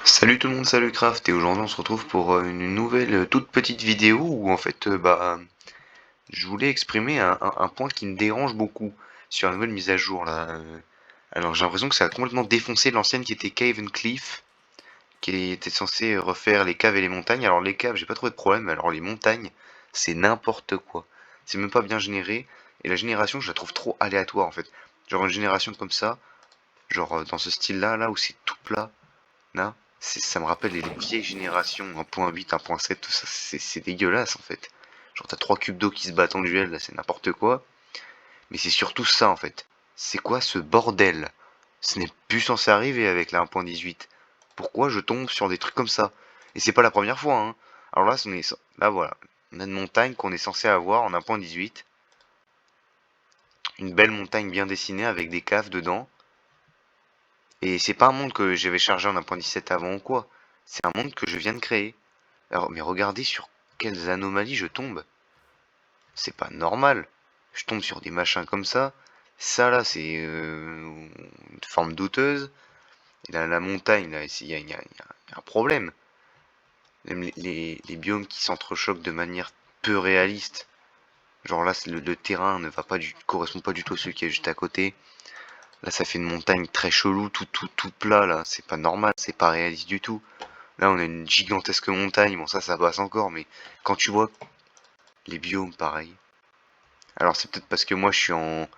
Salut tout le monde, salut Craft, et aujourd'hui on se retrouve pour une nouvelle toute petite vidéo où en fait je voulais exprimer un point qui me dérange beaucoup sur la nouvelle mise à jour là. Alors j'ai l'impression que ça a complètement défoncé l'ancienne qui était Cave and Cliff, qui était censée refaire les caves et les montagnes. Alors les caves j'ai pas trouvé de problème, alors les montagnes c'est n'importe quoi. C'est même pas bien généré, et la génération je la trouve trop aléatoire en fait. Genre une génération comme ça, genre dans ce style là où c'est tout plat. Là, ça me rappelle les vieilles générations, 1.8, 1.7, tout ça, c'est dégueulasse en fait. Genre t'as trois cubes d'eau qui se battent en duel, là c'est n'importe quoi. Mais c'est surtout ça en fait. C'est quoi ce bordel? Ce n'est plus censé arriver avec la 1.18. Pourquoi je tombe sur des trucs comme ça? Et c'est pas la première fois, hein. Alors là, là voilà, on a une montagne qu'on est censé avoir en 1.18. Une belle montagne bien dessinée avec des caves dedans. Et c'est pas un monde que j'avais chargé en 1.17 avant ou quoi. C'est un monde que je viens de créer. Alors, mais regardez sur quelles anomalies je tombe. C'est pas normal. Je tombe sur des machins comme ça. Ça là, c'est une forme douteuse. Et là, la montagne, là, il y a un problème. Même les biomes qui s'entrechoquent de manière peu réaliste. Genre là, le terrain ne va pas correspond pas du tout à celui qui est juste à côté. Là, ça fait une montagne très chelou, tout plat là. C'est pas normal, c'est pas réaliste du tout. Là, on a une gigantesque montagne. Bon, ça passe encore, mais quand tu vois les biomes, pareil. Alors c'est peut-être parce que moi je suis en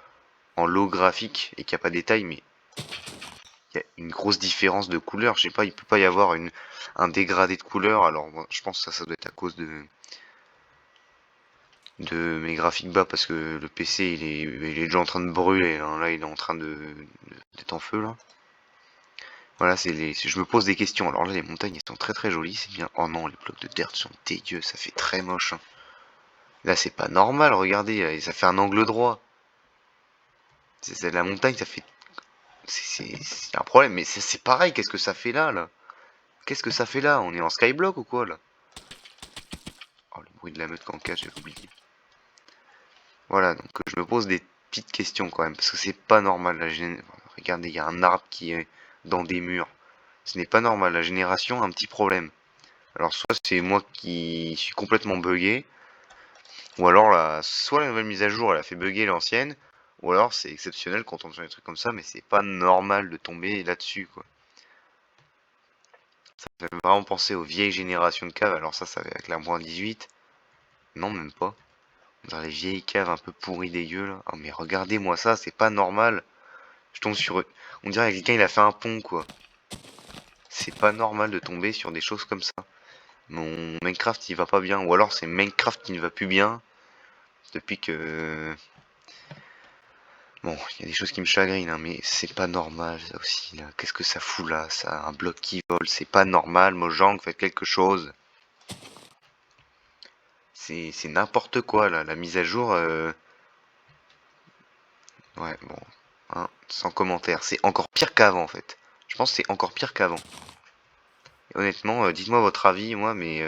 low graphique et qu'il n'y a pas de détails, mais il y a une grosse différence de couleur. Je sais pas, il peut pas y avoir un dégradé de couleur. Alors moi, je pense que ça doit être à cause de mes graphiques bas parce que le PC il est déjà en train de brûler, hein. Là il est en train d'être en feu là. Voilà, je me pose des questions. Alors là les montagnes elles sont très jolies, c'est bien. Oh non, les blocs de dirt sont dégueux, ça fait très moche, hein. Là c'est pas normal, regardez, ça fait un angle droit. La montagne, ça fait c'est un problème, mais c'est pareil, qu'est-ce que ça fait là? Qu'est-ce que ça fait là? On est en skyblock ou quoi là? Oh, le bruit de la meute qu'en cache, j'ai oublié. Voilà, donc je me pose des petites questions quand même, parce que c'est pas normal. Regardez, il y a un arbre qui est dans des murs. Ce n'est pas normal, la génération a un petit problème. Alors soit c'est moi qui suis complètement buggé, ou alors soit la nouvelle mise à jour elle a fait bugger l'ancienne, ou alors c'est exceptionnel quand on tombe sur des trucs comme ça, mais c'est pas normal de tomber là-dessus quoi. Ça fait vraiment penser aux vieilles générations de caves. Alors ça va avec la moins 18. Non, même pas. Dans les vieilles caves un peu pourries dégueu là. Oh mais regardez-moi ça, c'est pas normal. Je tombe sur eux. On dirait que quelqu'un il a fait un pont quoi. C'est pas normal de tomber sur des choses comme ça. Mon Minecraft il va pas bien. Ou alors c'est Minecraft qui ne va plus bien. Depuis que... Bon, il y a des choses qui me chagrinent, hein, mais c'est pas normal ça aussi là. Qu'est-ce que ça fout là? Ça, un bloc qui vole, c'est pas normal. Mojang, faites quelque chose. C'est n'importe quoi là, la mise à jour. Ouais, bon, hein, sans commentaire. C'est encore pire qu'avant en fait. Je pense que c'est encore pire qu'avant. Et honnêtement, dites-moi votre avis, moi, mais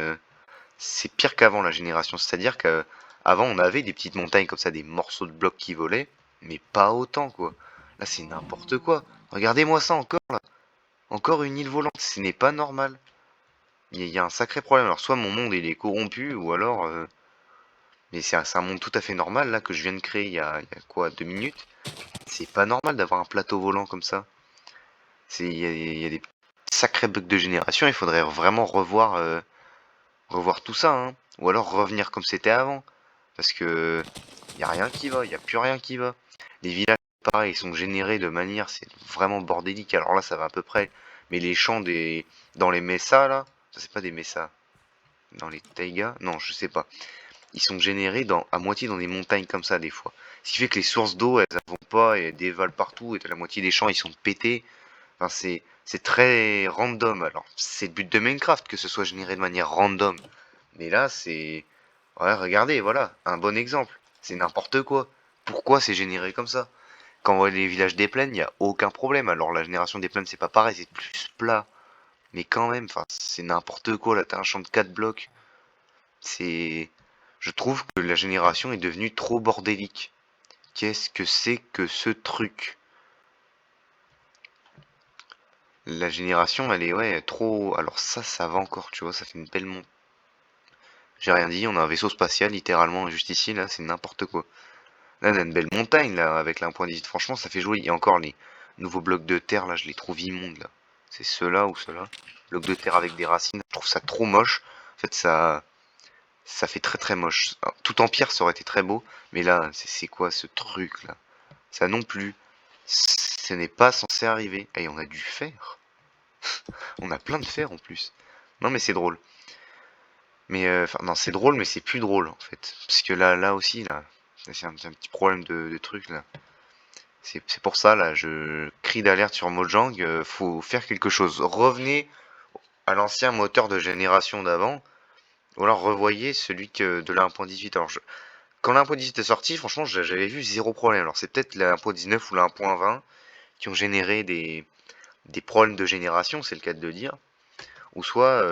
c'est pire qu'avant la génération. C'est-à-dire qu'avant on avait des petites montagnes comme ça, des morceaux de blocs qui volaient, mais pas autant quoi. Là c'est n'importe quoi. Regardez-moi ça encore là. Encore une île volante, ce n'est pas normal. Il y a un sacré problème. Alors soit mon monde il est corrompu, ou alors mais c'est un monde tout à fait normal là que je viens de créer il y a quoi, 2 minutes. C'est pas normal d'avoir un plateau volant comme ça. Il y a des sacrés bugs de génération, il faudrait vraiment revoir tout ça, hein. Ou alors revenir comme c'était avant. Parce que il y a rien qui va, il y a plus rien qui va. Les villages, pareil, ils sont générés de manière, c'est vraiment bordélique. Alors là, ça va à peu près. Mais les champs dans les messas là, ça c'est pas des messas. Dans les taïgas, non, je sais pas. Ils sont générés à moitié dans des montagnes comme ça des fois. Ce qui fait que les sources d'eau, elles vont pas et elles dévalent partout et la moitié des champs ils sont pétés. Enfin, c'est très random. Alors, c'est le but de Minecraft que ce soit généré de manière random. Mais là, c'est... Ouais, regardez, voilà, un bon exemple. C'est n'importe quoi. Pourquoi c'est généré comme ça? Quand on voit les villages des plaines, il n'y a aucun problème. Alors, la génération des plaines, c'est pas pareil, c'est plus plat. Mais quand même, enfin, c'est n'importe quoi. Là, t'as un champ de 4 blocs. C'est... Je trouve que la génération est devenue trop bordélique. Qu'est-ce que c'est que ce truc? La génération, elle est, ouais, trop... Alors ça va encore, tu vois, ça fait une belle montagne. J'ai rien dit, on a un vaisseau spatial, littéralement, juste ici, là, c'est n'importe quoi. Là, on a une belle montagne, là, avec la 1.18. Franchement, ça fait joli. Et encore, les nouveaux blocs de terre, là, je les trouve immondes, là. C'est ceux-là ou ceux-là. Blocs de terre avec des racines, je trouve ça trop moche. En fait, ça fait très très moche. Alors, tout en pierre, ça aurait été très beau. Mais là, c'est quoi ce truc, là? Ça non plus. Ce n'est pas censé arriver. Et on a du fer. On a plein de fer, en plus. Non, mais c'est drôle. Mais, enfin, non, c'est drôle, mais c'est plus drôle, en fait. Parce que là aussi, là, c'est un petit problème de truc, là. C'est pour ça, là, je crie d'alerte sur Mojang, faut faire quelque chose. Revenez à l'ancien moteur de génération d'avant, ou alors revoyez celui de la 1.18. Alors, quand la 1.18 est sorti, franchement, j'avais vu zéro problème. Alors, c'est peut-être la 1.19 ou la 1.20 qui ont généré des problèmes de génération, c'est le cas de le dire. Ou soit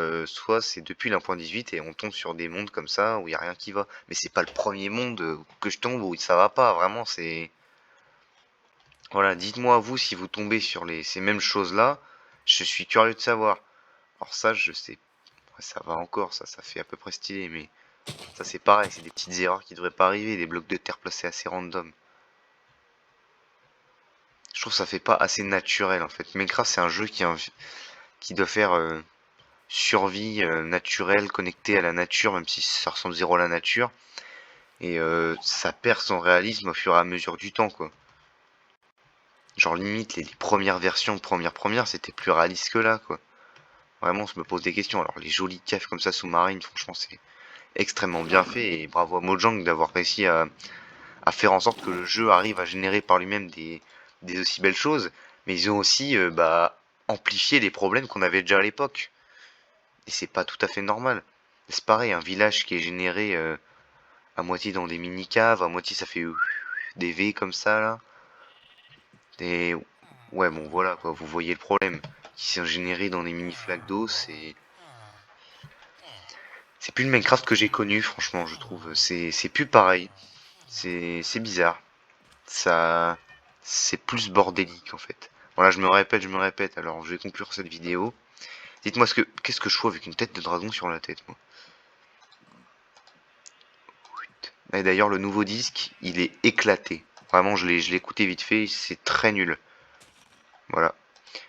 c'est depuis la 1.18 et on tombe sur des mondes comme ça où il n'y a rien qui va. Mais c'est pas le premier monde que je tombe où ça va pas, vraiment, c'est... Voilà, dites-moi vous si vous tombez sur ces mêmes choses-là, je suis curieux de savoir. Alors ça, je sais, ouais, ça va encore, ça fait à peu près stylé, mais ça c'est pareil, c'est des petites erreurs qui devraient pas arriver, des blocs de terre placés assez random. Je trouve que ça fait pas assez naturel en fait. Minecraft c'est un jeu qui doit faire survie naturelle, connecté à la nature, même si ça ressemble zéro à la nature. Et ça perd son réalisme au fur et à mesure du temps quoi. Genre limite les premières versions, première, c'était plus réaliste que là quoi. Vraiment, je me pose des questions. Alors, les jolies caves comme ça sous-marines, franchement, c'est extrêmement bien fait. Et bravo à Mojang d'avoir réussi à faire en sorte que le jeu arrive à générer par lui-même des aussi belles choses. Mais ils ont aussi bah, amplifié les problèmes qu'on avait déjà à l'époque. Et c'est pas tout à fait normal. C'est pareil, un village qui est généré à moitié dans des mini-caves, à moitié ça fait des V comme ça, là. Des... Ouais, bon, voilà, quoi, vous voyez le problème. Qui sont générés dans des mini-flaques d'eau, c'est plus le Minecraft que j'ai connu, franchement, je trouve. C'est plus pareil. C'est bizarre. Ça, c'est plus bordélique en fait. Voilà, je me répète. Alors, je vais conclure cette vidéo. Dites-moi qu'est-ce que je fous avec une tête de dragon sur la tête, moi. Et d'ailleurs, le nouveau disque, il est éclaté. Vraiment, je l'ai écouté vite fait, c'est très nul. Voilà.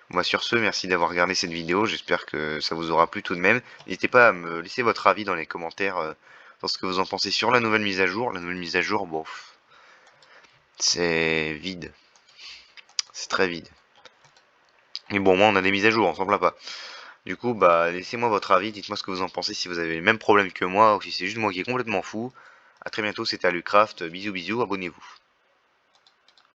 Moi, sur ce, merci d'avoir regardé cette vidéo. J'espère que ça vous aura plu tout de même. N'hésitez pas à me laisser votre avis dans les commentaires dans ce que vous en pensez sur la nouvelle mise à jour. La nouvelle mise à jour, bon, c'est vide. C'est très vide. Mais bon, moi, on a des mises à jour, on s'en plaint pas. Du coup, bah, laissez-moi votre avis. Dites-moi ce que vous en pensez, si vous avez les mêmes problèmes que moi, ou si c'est juste moi qui est complètement fou. A très bientôt, c'était Alucraft. Bisous, bisous, abonnez-vous.